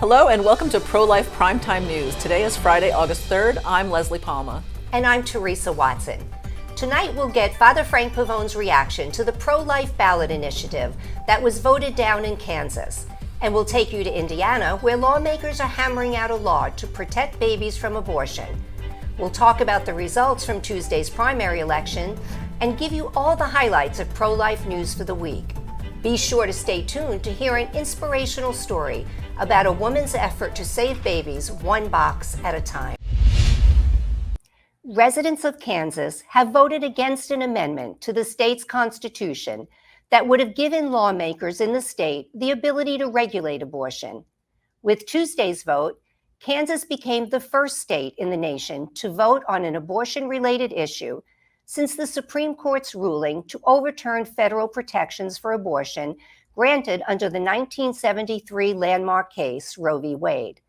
Hello and welcome to Prolife Prime Time News. Today is Friday, August 3rd. I'm Leslie Palma. And I'm Teresa Watson. Tonight we'll get Father Frank Pavone's reaction to the pro-life ballot initiative that was voted down in Kansas. And we'll take you to Indiana, where lawmakers are hammering out a law to protect babies from abortion. We'll talk about the results from Tuesday's primary election and give you all the highlights of pro-life news for the week. Be sure to stay tuned to hear an inspirational story about a woman's effort to save babies one box at a time. Residents of Kansas have voted against an amendment to the state's constitution that would have given lawmakers in the state the ability to regulate abortion. With Tuesday's vote, Kansas became the first state in the nation to vote on an abortion-related issue since the Supreme Court's ruling to overturn federal protections for abortion granted under the 1973 landmark case Roe v. Wade.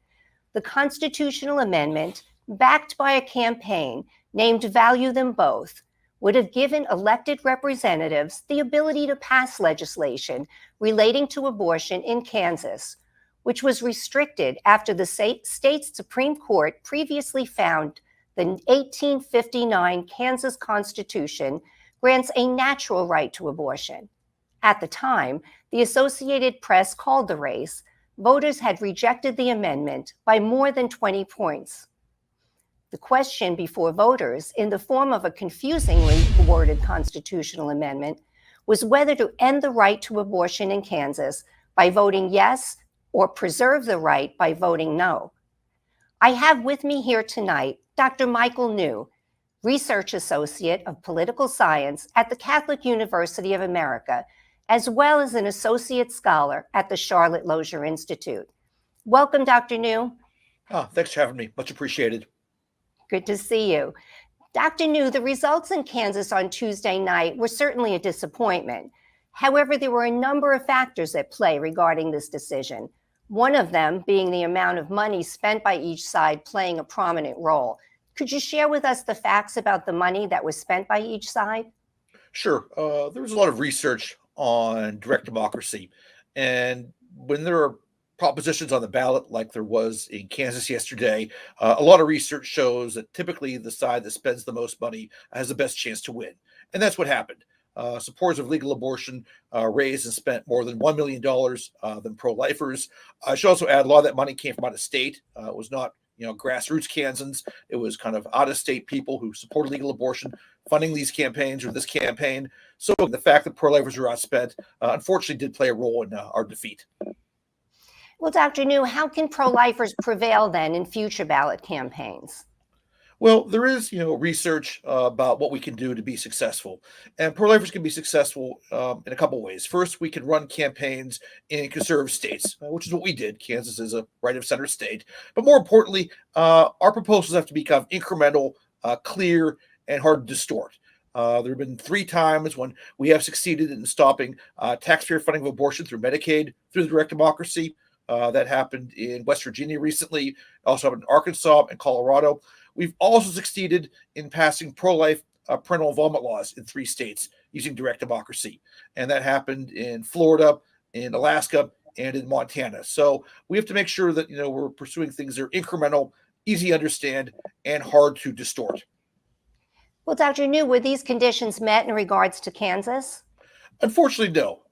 The constitutional amendment, backed by a campaign named Value Them Both, would have given elected representatives the ability to pass legislation relating to abortion in Kansas, which was restricted after the state's Supreme Court previously found the 1859 Kansas Constitution grants a natural right to abortion. At the time, the Associated Press called the race. Voters had rejected the amendment by more than 20 points. The question before voters, in the form of a confusingly worded constitutional amendment, was whether to end the right to abortion in Kansas by voting yes or preserve the right by voting no. I have with me here tonight Dr. Michael New, Research Associate of Political Science at the Catholic University of America, as well as an Associate Scholar at the Charlotte Lozier Institute. Welcome, Dr. New. Thanks for having me. Much appreciated. Good to see you. Dr. New, the results in Kansas on Tuesday night were certainly a disappointment. However, there were a number of factors at play regarding this decision, one of them being the amount of money spent by each side playing a prominent role. Could you share with us the facts about the money that was spent by each side? Sure. There was a lot of research on direct democracy. And when there are propositions on the ballot, like there was in Kansas yesterday, a lot of research shows that typically the side that spends the most money has the best chance to win. And that's what happened. Supporters of legal abortion raised and spent more than $1 million than pro-lifers. I should also add a lot of that money came from out of state. It was not grassroots Kansans. It was kind of out-of-state people who supported legal abortion funding these campaigns or this campaign. So the fact that pro-lifers were outspent, unfortunately, did play a role in our defeat. Well, Dr. New, how can pro-lifers prevail then in future ballot campaigns? Well, there is, research about what we can do to be successful, and pro-lifers can be successful in a couple ways. First, we can run campaigns in conservative states, which is what we did. Kansas is a right-of-center state, but more importantly, our proposals have to be kind of incremental, clear, and hard to distort. There have been 3 times when we have succeeded in stopping taxpayer funding of abortion through Medicaid, through the direct democracy. That happened in West Virginia recently, also happened in Arkansas and Colorado. We've also succeeded in passing pro-life parental involvement laws in 3 states using direct democracy. And that happened in Florida, in Alaska, and in Montana. So we have to make sure that, we're pursuing things that are incremental, easy to understand, and hard to distort. Well, Dr. New, were these conditions met in regards to Kansas? Unfortunately, no.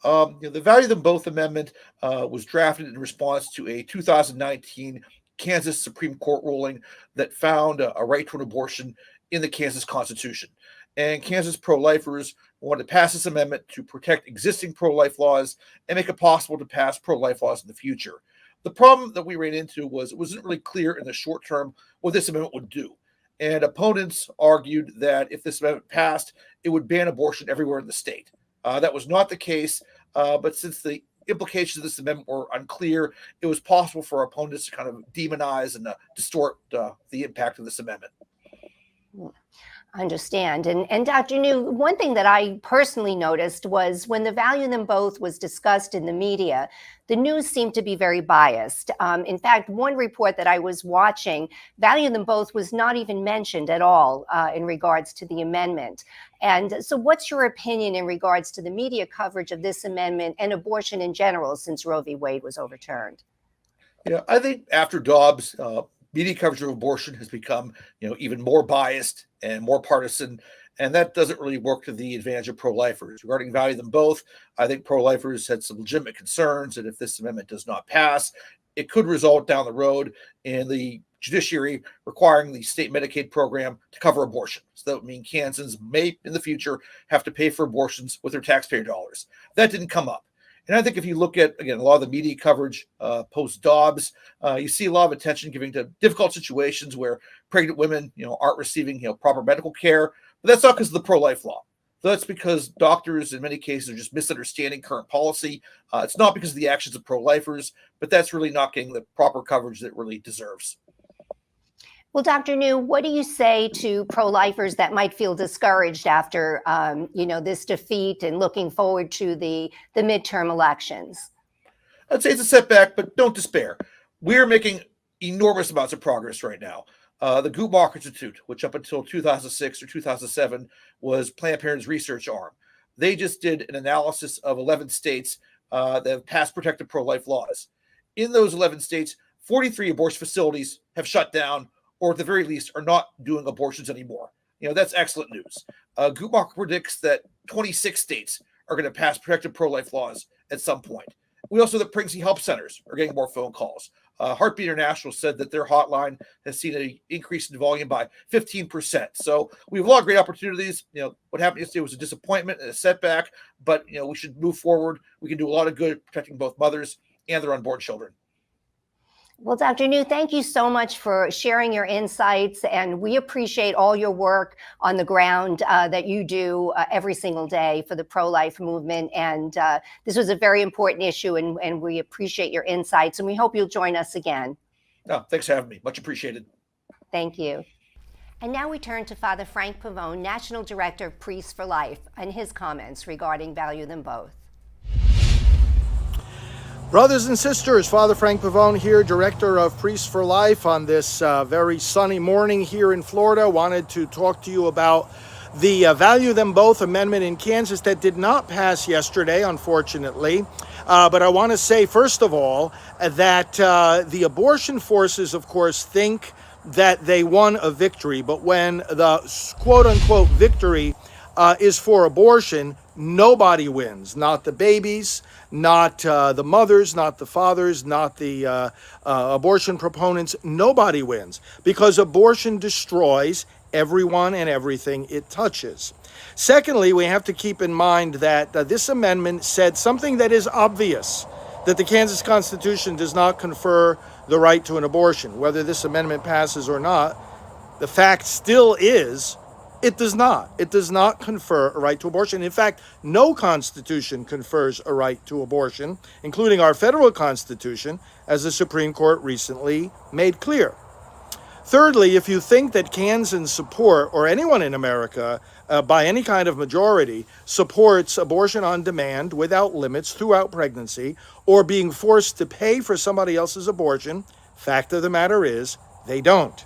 The Value Them Both amendment was drafted in response to a 2019 Kansas Supreme Court ruling that found a right to an abortion in the Kansas Constitution. And Kansas pro-lifers wanted to pass this amendment to protect existing pro-life laws and make it possible to pass pro-life laws in the future. The problem that we ran into was it wasn't really clear in the short term what this amendment would do. And opponents argued that if this amendment passed, it would ban abortion everywhere in the state. That was not the case, but since the implications of this amendment were unclear, it was possible for opponents to kind of demonize and distort the impact of this amendment. Understand. And Dr. New, one thing that I personally noticed was when the Value Them Both was discussed in the media, the news seemed to be very biased. In fact, one report that I was watching, Value Them Both was not even mentioned at all in regards to the amendment. And so what's your opinion in regards to the media coverage of this amendment and abortion in general since Roe v. Wade was overturned? Yeah, I think after Dobbs, media coverage of abortion has become, even more biased and more partisan, and that doesn't really work to the advantage of pro-lifers. Regarding value them both, I think pro-lifers had some legitimate concerns that if this amendment does not pass, it could result down the road in the judiciary requiring the state Medicaid program to cover abortion. So that would mean Kansans may, in the future, have to pay for abortions with their taxpayer dollars. That didn't come up. And I think if you look at, again, a lot of the media coverage post Dobbs, you see a lot of attention given to difficult situations where pregnant women, aren't receiving, proper medical care. But that's not because of the pro-life law. That's because doctors, in many cases, are just misunderstanding current policy. It's not because of the actions of pro-lifers, but that's really not getting the proper coverage that it really deserves. Well, Dr. New, what do you say to pro-lifers that might feel discouraged after, this defeat and looking forward to the midterm elections? I'd say it's a setback, but don't despair. We're making enormous amounts of progress right now. The Guttmacher Institute, which up until 2006 or 2007 was Planned Parenthood's research arm, they just did an analysis of 11 states that have passed protective pro-life laws. In those 11 states, 43 abortion facilities have shut down, or at the very least are not doing abortions anymore. That's excellent news. Guttmacher predicts that 26 states are going to pass protective pro-life laws at some point. We also know that pregnancy help centers are getting more phone calls. Heartbeat International said that their hotline has seen an increase in volume by 15%. So we have a lot of great opportunities. What happened yesterday was a disappointment and a setback, but we should move forward. We can do a lot of good protecting both mothers and their unborn children. Well, Dr. New, thank you so much for sharing your insights, and we appreciate all your work on the ground that you do every single day for the pro-life movement. And this was a very important issue, and we appreciate your insights, and we hope you'll join us again. No, thanks for having me. Much appreciated. Thank you. And now we turn to Father Frank Pavone, National Director of Priests for Life, and his comments regarding Value Them Both. Brothers and sisters, Father Frank Pavone here, Director of Priests for Life, on this very sunny morning here in Florida. Wanted to talk to you about the Value Them Both amendment in Kansas that did not pass yesterday, unfortunately. But I want to say, first of all, that the abortion forces, of course, think that they won a victory. But when the quote-unquote victory is for abortion, nobody wins. Not the babies, not the mothers, not the fathers, not the abortion proponents. Nobody wins, because abortion destroys everyone and everything it touches. Secondly, we have to keep in mind that this amendment said something that is obvious, that the Kansas Constitution does not confer the right to an abortion. Whether this amendment passes or not, the fact still is it does not. It does not confer a right to abortion. In fact, no constitution confers a right to abortion, including our federal constitution, as the Supreme Court recently made clear. Thirdly, if you think that Kansans support, or anyone in America, by any kind of majority, supports abortion on demand without limits throughout pregnancy, or being forced to pay for somebody else's abortion, fact of the matter is, they don't.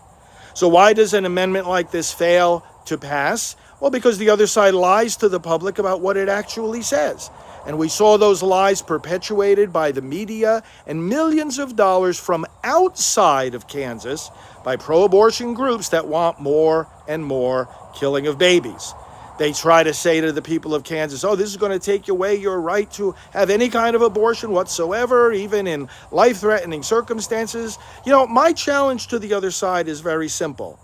So why does an amendment like this fail to pass? Well, because the other side lies to the public about what it actually says. And we saw those lies perpetuated by the media and millions of dollars from outside of Kansas by pro-abortion groups that want more and more killing of babies. They try to say to the people of Kansas, oh, this is going to take away your right to have any kind of abortion whatsoever, even in life-threatening circumstances. My challenge to the other side is very simple.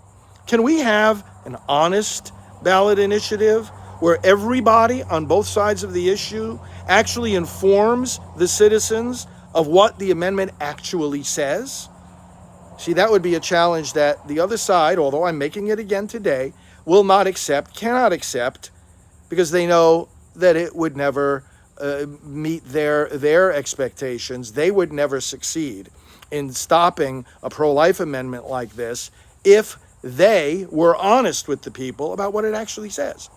Can we have an honest ballot initiative where everybody on both sides of the issue actually informs the citizens of what the amendment actually says? See, that would be a challenge that the other side, although I'm making it again today, will not accept, cannot accept, because they know that it would never meet their expectations. They would never succeed in stopping a pro-life amendment like this if they were honest with the people about what it actually says.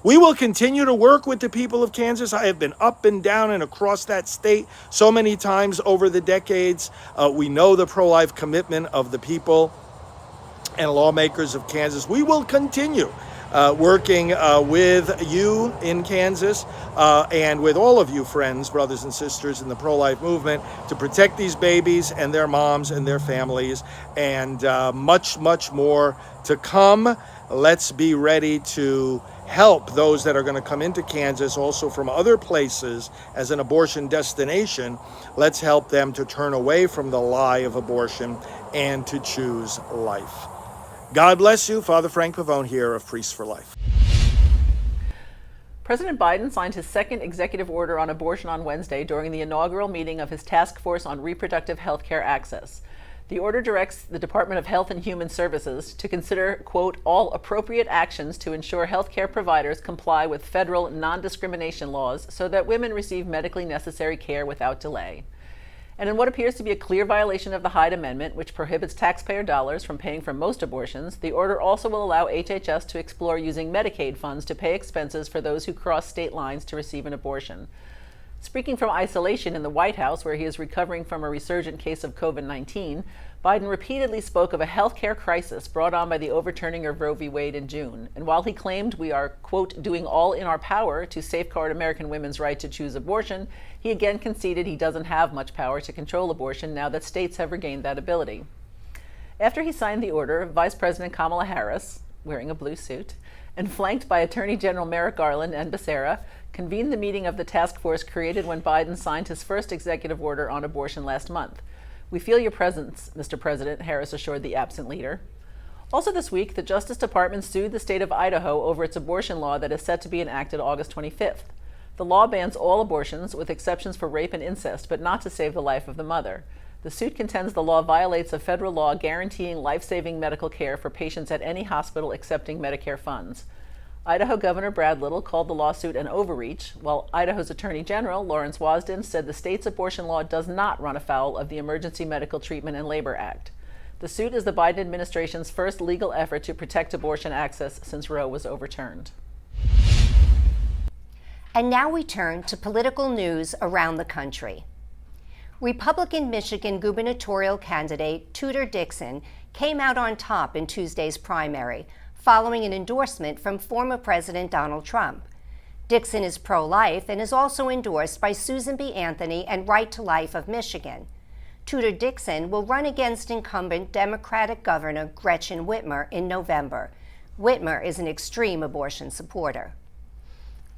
We will continue to work with the people of Kansas. I have been up and down and across that state so many times over the decades. We know the pro-life commitment of the people and lawmakers of Kansas. We will continue working with you in Kansas and with all of you friends, brothers and sisters in the pro-life movement to protect these babies and their moms and their families, and much, much more to come. Let's be ready to help those that are going to come into Kansas also from other places as an abortion destination. Let's help them to turn away from the lie of abortion and to choose life. God bless you. Father Frank Pavone here of Priests for Life. President Biden signed his second executive order on abortion on Wednesday during the inaugural meeting of his task force on reproductive health care access. The order directs the Department of Health and Human Services to consider, quote, all appropriate actions to ensure healthcare providers comply with federal non-discrimination laws so that women receive medically necessary care without delay. And in what appears to be a clear violation of the Hyde Amendment, which prohibits taxpayer dollars from paying for most abortions, the order also will allow HHS to explore using Medicaid funds to pay expenses for those who cross state lines to receive an abortion. Speaking from isolation in the White House, where he is recovering from a resurgent case of COVID-19, Biden repeatedly spoke of a healthcare crisis brought on by the overturning of Roe v. Wade in June. And while he claimed we are, quote, doing all in our power to safeguard American women's right to choose abortion, he again conceded he doesn't have much power to control abortion now that states have regained that ability. After he signed the order, Vice President Kamala Harris, wearing a blue suit, and flanked by Attorney General Merrick Garland and Becerra, convened the meeting of the task force created when Biden signed his first executive order on abortion last month. We feel your presence, Mr. President, Harris assured the absent leader. Also this week, the Justice Department sued the state of Idaho over its abortion law that is set to be enacted August 25th. The law bans all abortions, with exceptions for rape and incest, but not to save the life of the mother. The suit contends the law violates a federal law guaranteeing life-saving medical care for patients at any hospital accepting Medicare funds. Idaho Governor Brad Little called the lawsuit an overreach, while Idaho's Attorney General Lawrence Wasden said the state's abortion law does not run afoul of the Emergency Medical Treatment and Labor Act. The suit is the Biden administration's first legal effort to protect abortion access since Roe was overturned. And now we turn to political news around the country. Republican Michigan gubernatorial candidate Tudor Dixon came out on top in Tuesday's primary, following an endorsement from former President Donald Trump. Dixon is pro-life and is also endorsed by Susan B. Anthony and Right to Life of Michigan. Tudor Dixon will run against incumbent Democratic Governor Gretchen Whitmer in November. Whitmer is an extreme abortion supporter.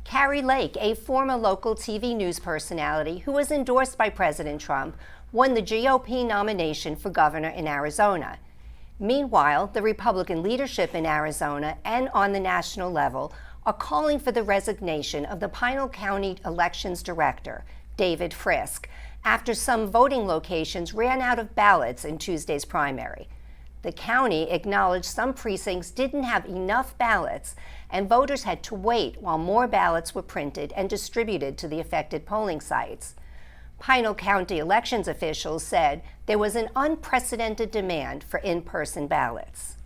Carrie Lake, a former local TV news personality who was endorsed by President Trump, won the GOP nomination for governor in Arizona. Meanwhile, the Republican leadership in Arizona and on the national level are calling for the resignation of the Pinal County Elections Director, David Frisk, after some voting locations ran out of ballots in Tuesday's primary. The county acknowledged some precincts didn't have enough ballots, and voters had to wait while more ballots were printed and distributed to the affected polling sites. Pinal County elections officials said there was an unprecedented demand for in-person ballots.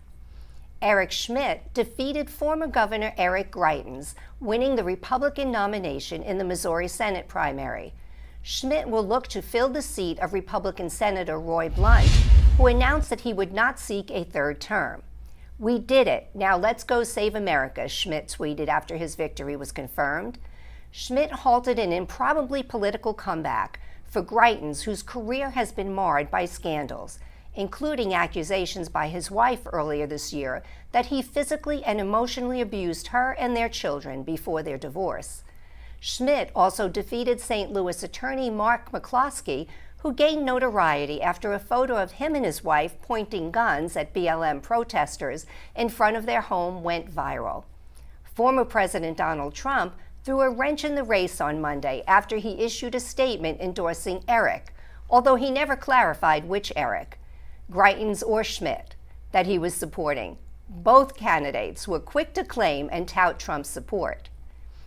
Eric Schmidt defeated former Governor Eric Greitens, winning the Republican nomination in the Missouri Senate primary. Schmidt will look to fill the seat of Republican Senator Roy Blunt, who announced that he would not seek a third term. "We did it. Now let's go save America," Schmidt tweeted after his victory was confirmed. Schmidt halted an improbably political comeback for Greitens, whose career has been marred by scandals, including accusations by his wife earlier this year that he physically and emotionally abused her and their children before their divorce. Schmidt also defeated St. Louis attorney Mark McCloskey, who gained notoriety after a photo of him and his wife pointing guns at BLM protesters in front of their home went viral. Former President Donald Trump threw a wrench in the race on Monday after he issued a statement endorsing Eric, although he never clarified which Eric, Greitens or Schmidt, that he was supporting. Both candidates were quick to claim and tout Trump's support.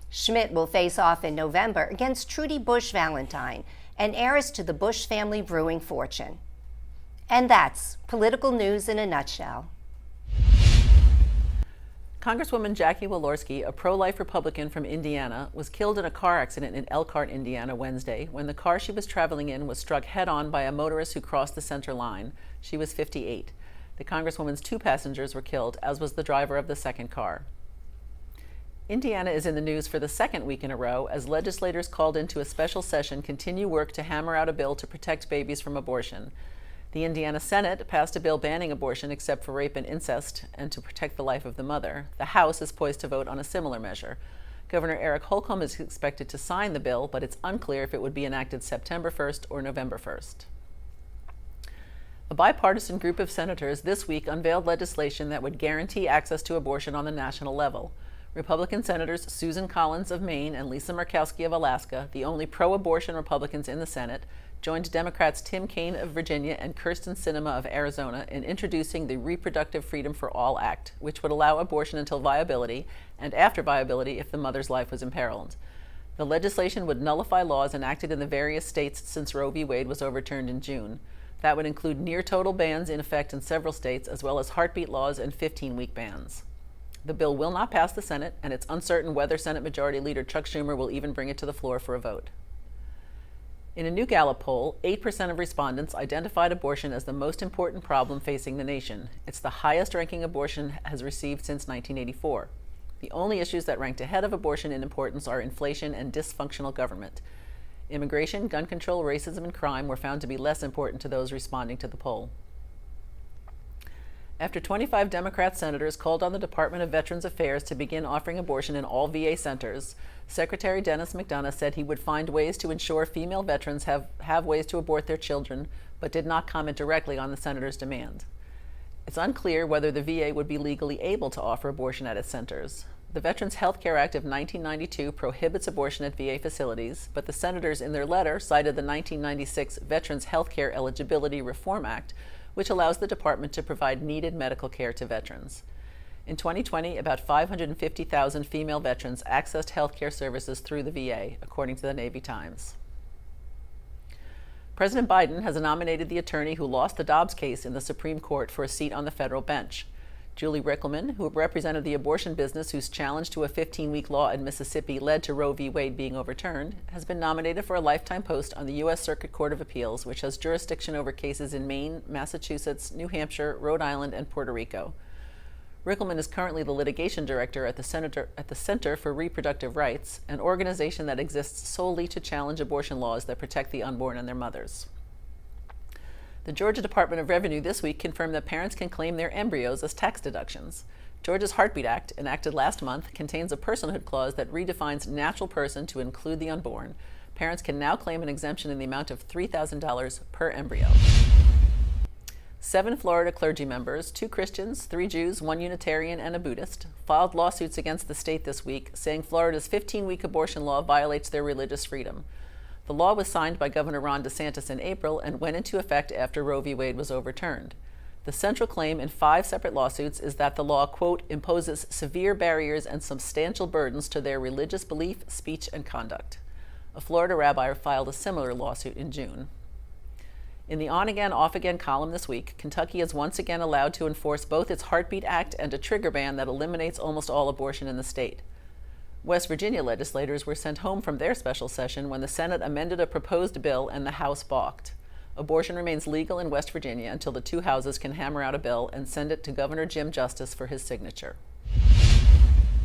Schmidt will face off in November against Trudy Bush Valentine, an heiress to the Bush family brewing fortune. And that's political news in a nutshell. Congresswoman Jackie Walorski, a pro-life Republican from Indiana, was killed in a car accident in Elkhart, Indiana, Wednesday, when the car she was traveling in was struck head-on by a motorist who crossed the center line. She was 58. The Congresswoman's 2 passengers were killed, as was the driver of the second car. Indiana is in the news for the second week in a row as legislators called into a special session continue work to hammer out a bill to protect babies from abortion. The Indiana Senate passed a bill banning abortion except for rape and incest and to protect the life of the mother. The House is poised to vote on a similar measure. Governor Eric Holcomb is expected to sign the bill, but it's unclear if it would be enacted September 1st or November 1st. A bipartisan group of senators this week unveiled legislation that would guarantee access to abortion on the national level. Republican Senators Susan Collins of Maine and Lisa Murkowski of Alaska, the only pro-abortion Republicans in the Senate, joined Democrats Tim Kaine of Virginia and Kyrsten Sinema of Arizona in introducing the Reproductive Freedom for All Act, which would allow abortion until viability and after viability if the mother's life was imperiled. The legislation would nullify laws enacted in the various states since Roe v. Wade was overturned in June. That would include near-total bans in effect in several states, as well as heartbeat laws and 15-week bans. The bill will not pass the Senate, and it's uncertain whether Senate Majority Leader Chuck Schumer will even bring it to the floor for a vote. In a new Gallup poll, 8% of respondents identified abortion as the most important problem facing the nation. It's the highest ranking abortion has received since 1984. The only issues that ranked ahead of abortion in importance are inflation and dysfunctional government. Immigration, gun control, racism, and crime were found to be less important to those responding to the poll. After 25 Democrat senators called on the Department of Veterans Affairs to begin offering abortion in all VA centers, Secretary Dennis McDonough said he would find ways to ensure female veterans have ways to abort their children, but did not comment directly on the senators' demand. It's unclear whether the VA would be legally able to offer abortion at its centers. The Veterans Health Care Act of 1992 prohibits abortion at VA facilities, but the senators in their letter cited the 1996 Veterans Health Care Eligibility Reform Act, which allows the department to provide needed medical care to veterans. In 2020, about 550,000 female veterans accessed health care services through the VA, according to the Navy Times. President Biden has nominated the attorney who lost the Dobbs case in the Supreme Court for a seat on the federal bench. Julie Rickleman, who represented the abortion business whose challenge to a 15-week law in Mississippi led to Roe v. Wade being overturned, has been nominated for a lifetime post on the U.S. Circuit Court of Appeals, which has jurisdiction over cases in Maine, Massachusetts, New Hampshire, Rhode Island, and Puerto Rico. Rickleman is currently the litigation director at the Center for Reproductive Rights, an organization that exists solely to challenge abortion laws that protect the unborn and their mothers. The Georgia Department of Revenue this week confirmed that parents can claim their embryos as tax deductions. Georgia's Heartbeat Act, enacted last month, contains a personhood clause that redefines natural person to include the unborn. Parents can now claim an exemption in the amount of $3,000 per embryo. 7 Florida clergy members, 2 Christians, 3 Jews, 1 Unitarian, and a Buddhist, filed lawsuits against the state this week, saying Florida's 15-week abortion law violates their religious freedom. The law was signed by Governor Ron DeSantis in April and went into effect after Roe v. Wade was overturned. The central claim in 5 separate lawsuits is that the law, quote, imposes severe barriers and substantial burdens to their religious belief, speech, and conduct. A Florida rabbi filed a similar lawsuit in June. In the on-again, off-again column this week, Kentucky is once again allowed to enforce both its Heartbeat Act and a trigger ban that eliminates almost all abortion in the state. West Virginia legislators were sent home from their special session when the Senate amended a proposed bill and the House balked. Abortion remains legal in West Virginia until the 2 houses can hammer out a bill and send it to Governor Jim Justice for his signature.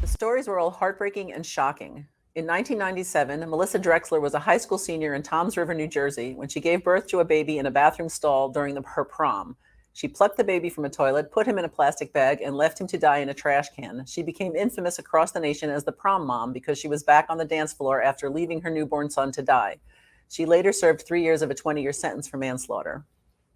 The stories were all heartbreaking and shocking. In 1997, Melissa Drexler was a high school senior in Toms River, New Jersey, when she gave birth to a baby in a bathroom stall during her prom. She plucked the baby from a toilet, put him in a plastic bag, and left him to die in a trash can. She became infamous across the nation as the prom mom because she was back on the dance floor after leaving her newborn son to die. She later served 3 years of a 20-year sentence for manslaughter.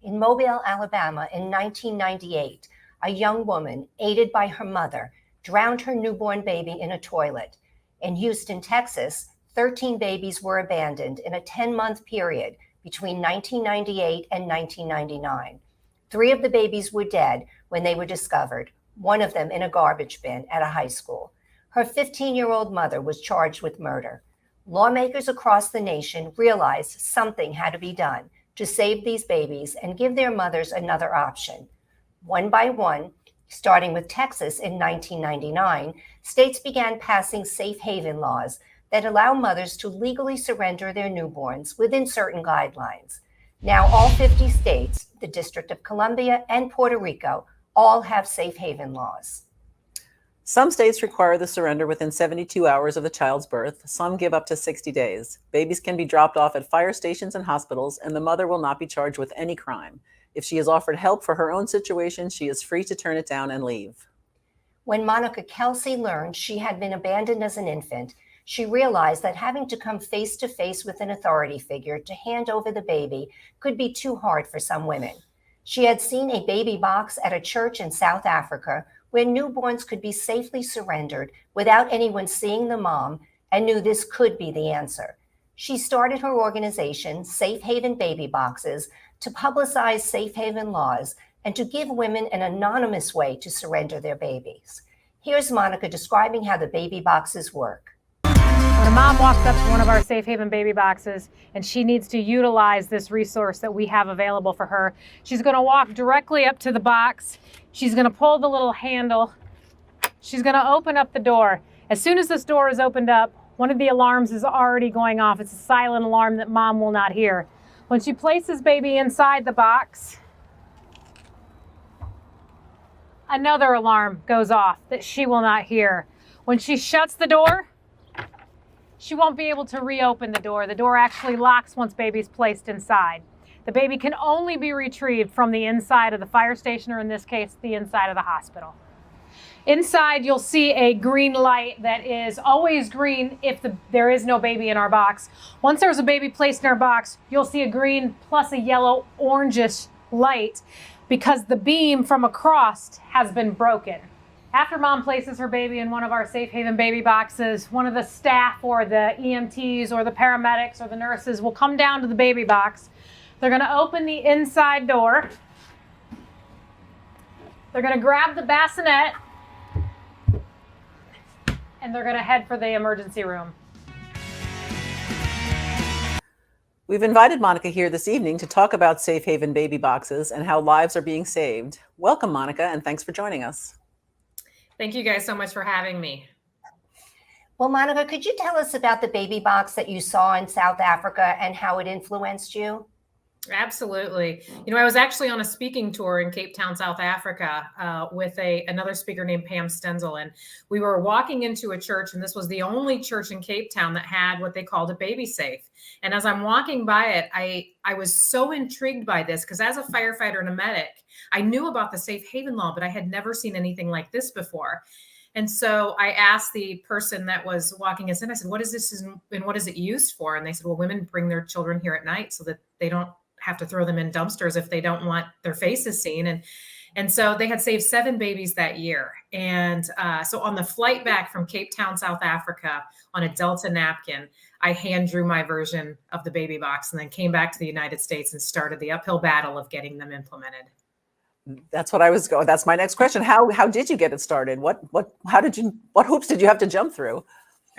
In Mobile, Alabama, in 1998, a young woman, aided by her mother, drowned her newborn baby in a toilet. In Houston, Texas, 13 babies were abandoned in a 10-month period between 1998 and 1999. 3 of the babies were dead when they were discovered, one of them in a garbage bin at a high school. Her 15-year-old mother was charged with murder. Lawmakers across the nation realized something had to be done to save these babies and give their mothers another option. One by one, starting with Texas in 1999, states began passing safe haven laws that allow mothers to legally surrender their newborns within certain guidelines. Now, all 50 states, the District of Columbia, and Puerto Rico all have safe haven laws. Some states require the surrender within 72 hours of the child's birth. Some give up to 60 days. Babies can be dropped off at fire stations and hospitals, and the mother will not be charged with any crime. If she is offered help for her own situation, she is free to turn it down and leave. When Monica Kelsey learned she had been abandoned as an infant, she realized that having to come face to face with an authority figure to hand over the baby could be too hard for some women. She had seen a baby box at a church in South Africa where newborns could be safely surrendered without anyone seeing the mom, and knew this could be the answer. She started her organization, Safe Haven Baby Boxes, to publicize safe haven laws and to give women an anonymous way to surrender their babies. Here's Monica describing how the baby boxes work. When a mom walks up to one of our Safe Haven baby boxes and she needs to utilize this resource that we have available for her, she's going to walk directly up to the box. She's going to pull the little handle. She's going to open up the door. As soon as this door is opened up, one of the alarms is already going off. It's a silent alarm that mom will not hear. When she places baby inside the box, another alarm goes off that she will not hear. When she shuts the door, she won't be able to reopen the door. The door actually locks once baby's placed inside. The baby can only be retrieved from the inside of the fire station, or in this case, the inside of the hospital. Inside, you'll see a green light that is always green if there is no baby in our box. Once there's a baby placed in our box, you'll see a green plus a yellow orangish light because the beam from across has been broken. After mom places her baby in one of our Safe Haven baby boxes, one of the staff or the EMTs or the paramedics or the nurses will come down to the baby box. They're going to open the inside door. They're going to grab the bassinet and they're going to head for the emergency room. We've invited Monica here this evening to talk about Safe Haven baby boxes and how lives are being saved. Welcome, Monica, and thanks for joining us. Thank you guys so much for having me. Well, Monica, could you tell us about the baby box that you saw in South Africa and how it influenced you? Absolutely. You know, I was actually on a speaking tour in Cape Town, South Africa, with another speaker named Pam Stenzel. And we were walking into a church, and this was the only church in Cape Town that had what they called a baby safe. And as I'm walking by it, I was so intrigued by this because as a firefighter and a medic, I knew about the safe haven law, but I had never seen anything like this before. And so I asked the person that was walking us in, I said, what is this and what is it used for? And they said, well, women bring their children here at night so that they don't have to throw them in dumpsters if they don't want their faces seen. And so they had saved 7 babies that year. And so on the flight back from Cape Town, South Africa, on a Delta napkin, I hand drew my version of the baby box and then came back to the United States and started the uphill battle of getting them implemented. That's what I was going. That's my next question. How did you get it started? What hoops did you have to jump through?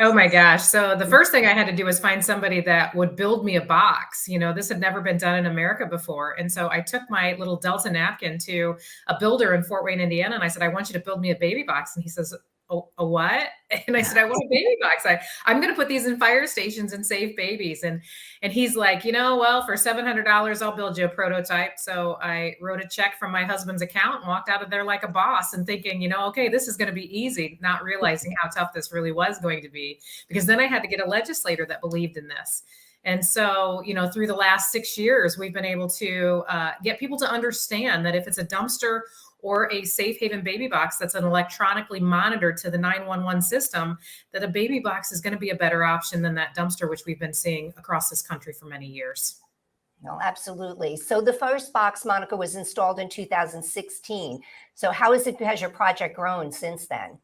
Oh my gosh. So the first thing I had to do was find somebody that would build me a box. You know, this had never been done in America before. And so I took my little Delta napkin to a builder in Fort Wayne, Indiana. And I said, I want you to build me a baby box. And he says, oh, a what? And I said, I want a baby box. I'm going to put these in fire stations and save babies. And he's like, you know, well, for $700, I'll build you a prototype. So I wrote a check from my husband's account and walked out of there like a boss and thinking, you know, okay, this is going to be easy, not realizing how tough this really was going to be, because then I had to get a legislator that believed in this. And so, you know, through the last 6 years, we've been able to get people to understand that if it's a dumpster or a safe haven baby box that's an electronically monitored to the 911 system, that a baby box is going to be a better option than that dumpster, which we've been seeing across this country for many years. No, absolutely. So the first box, Monica, was installed in 2016. So how has your project grown since then?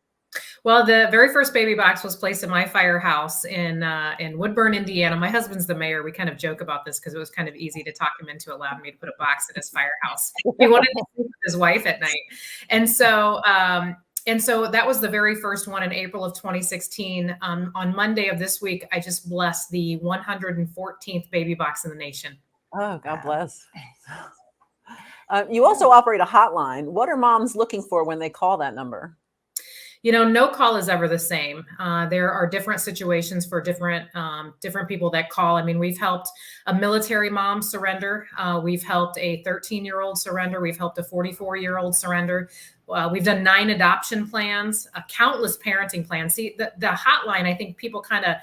Well, the very first baby box was placed in my firehouse in Woodburn, Indiana. My husband's the mayor. We kind of joke about this because it was kind of easy to talk him into allowing me to put a box in his firehouse. He wanted to sleep with his wife at night. And so that was the very first one in April of 2016. On Monday of this week, I just blessed the 114th baby box in the nation. Oh, God bless. You also operate a hotline. What are moms looking for when they call that number? You know, no call is ever the same. There are different situations for different people that call. I mean, we've helped a military mom surrender. We've helped a 13-year-old surrender. We've helped a 44-year-old surrender. We've done 9 adoption plans, countless parenting plans. See, the hotline, I think people kind of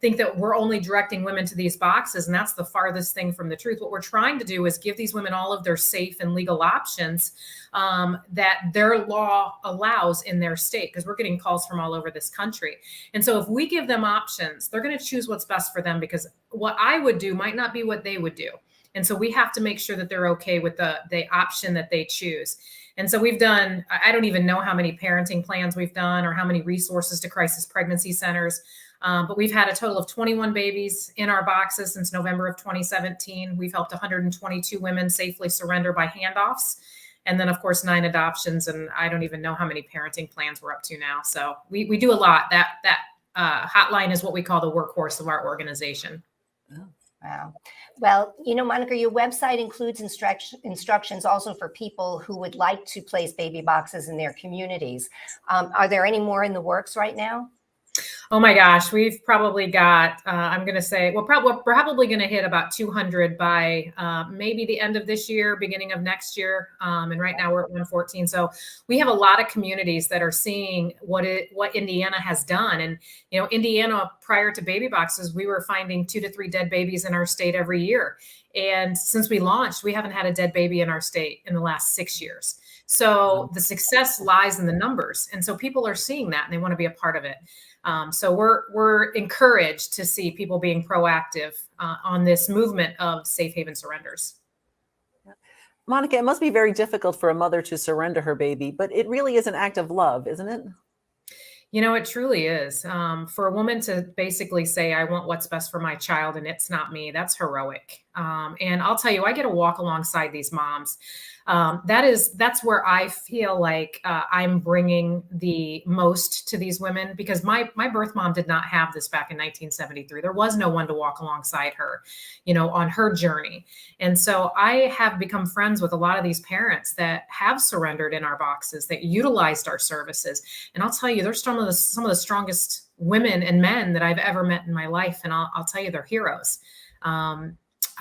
think that we're only directing women to these boxes, and that's the farthest thing from the truth. What we're trying to do is give these women all of their safe and legal options that their law allows in their state, because we're getting calls from all over this country. And so if we give them options, they're going to choose what's best for them, because what I would do might not be what they would do. And so we have to make sure that they're okay with the option that they choose. And so we've done, I don't even know how many parenting plans we've done or how many resources to crisis pregnancy centers. But we've had a total of 21 babies in our boxes since November of 2017. We've helped 122 women safely surrender by handoffs. And then, of course, 9 adoptions. And I don't even know how many parenting plans we're up to now. So we do a lot. That hotline is what we call the workhorse of our organization. Wow. Well, Monica, your website includes instructions also for people who would like to place baby boxes in their communities. Are there any more in the works right now? Oh my gosh, we've probably got, I'm going to say, we're probably going to hit about 200 by maybe the end of this year, beginning of next year. And right now we're at 114. So we have a lot of communities that are seeing what Indiana has done. And, Indiana, prior to baby boxes, we were finding 2 to 3 dead babies in our state every year. And since we launched, we haven't had a dead baby in our state in the last 6 years. So the success lies in the numbers. And so people are seeing that and they want to be a part of it. So we're encouraged to see people being proactive on this movement of safe haven surrenders. Monica, it must be very difficult for a mother to surrender her baby, but it really is an act of love, isn't it? It truly is. For a woman to basically say, I want what's best for my child and it's not me, that's heroic. And I'll tell you, I get to walk alongside these moms. That's where I feel like I'm bringing the most to these women, because my birth mom did not have this back in 1973. There was no one to walk alongside her, on her journey. And so I have become friends with a lot of these parents that have surrendered in our boxes, that utilized our services. And I'll tell you, they're some of the strongest women and men that I've ever met in my life. And I'll tell you, they're heroes.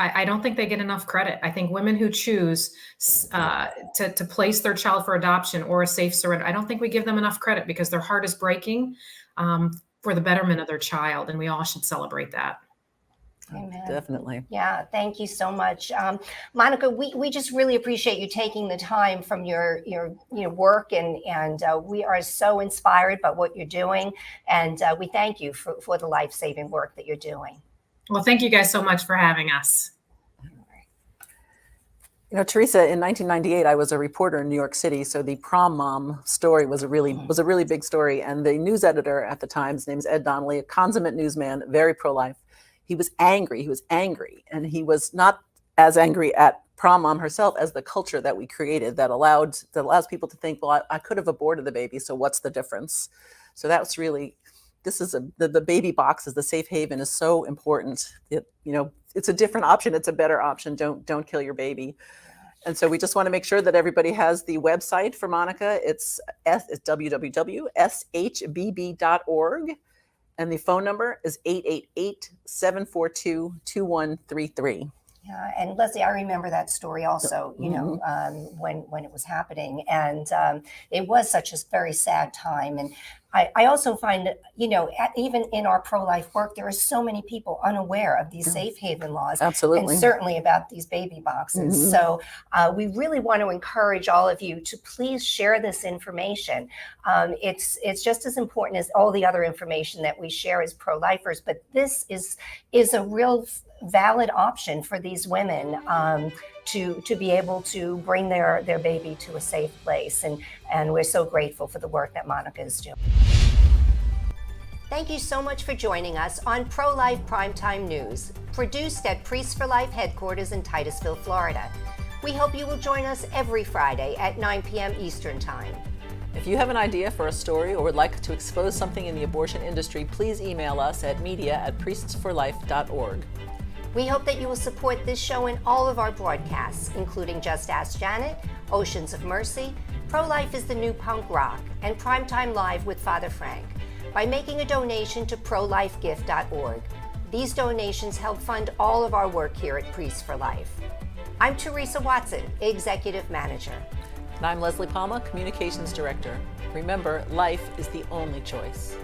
I don't think they get enough credit. I think women who choose to place their child for adoption or a safe surrender, I don't think we give them enough credit, because their heart is breaking for the betterment of their child. And we all should celebrate that. Amen. Definitely. Yeah, thank you so much. Monica, we just really appreciate you taking the time from your work, and we are so inspired by what you're doing. And we thank you for the life-saving work that you're doing. Well, thank you guys so much for having us. Teresa, in 1998, I was a reporter in New York City. So the prom mom story was a really big story. And the news editor at the time, his name is Ed Donnelly, a consummate newsman, very pro-life. He was angry. And he was not as angry at prom mom herself as the culture that we created that allows people to think, well, I could have aborted the baby, so what's the difference? So that's really, the baby boxes, the safe haven is so important. It's a different option. It's a better option. Don't kill your baby. And so we just want to make sure that everybody has the website for Monica. It's www.shbb.org. And the phone number is 888-742-2133. Yeah, and Leslie, I remember that story also, when it was happening. And it was such a very sad time. And I also find, even in our pro-life work, there are so many people unaware of these safe haven laws. Absolutely. And certainly about these baby boxes. Mm-hmm. So we really want to encourage all of you to please share this information. It's just as important as all the other information that we share as pro-lifers, but this is a real valid option for these women to be able to bring their baby to a safe place. And we're so grateful for the work that Monica is doing. Thank you so much for joining us on Prolife Prime Time News, produced at Priests for Life headquarters in Titusville, Florida. We hope you will join us every Friday at 9 p.m. Eastern Time. If you have an idea for a story or would like to expose something in the abortion industry, please email us at media@priestsforlife.org. We hope that you will support this show and all of our broadcasts, including Just Ask Janet, Oceans of Mercy, Pro-Life is the New Punk Rock, and Primetime Live with Father Frank, by making a donation to prolifegift.org. These donations help fund all of our work here at Priests for Life. I'm Teresa Watson, Executive Manager. And I'm Leslie Palma, Communications Director. Remember, life is the only choice.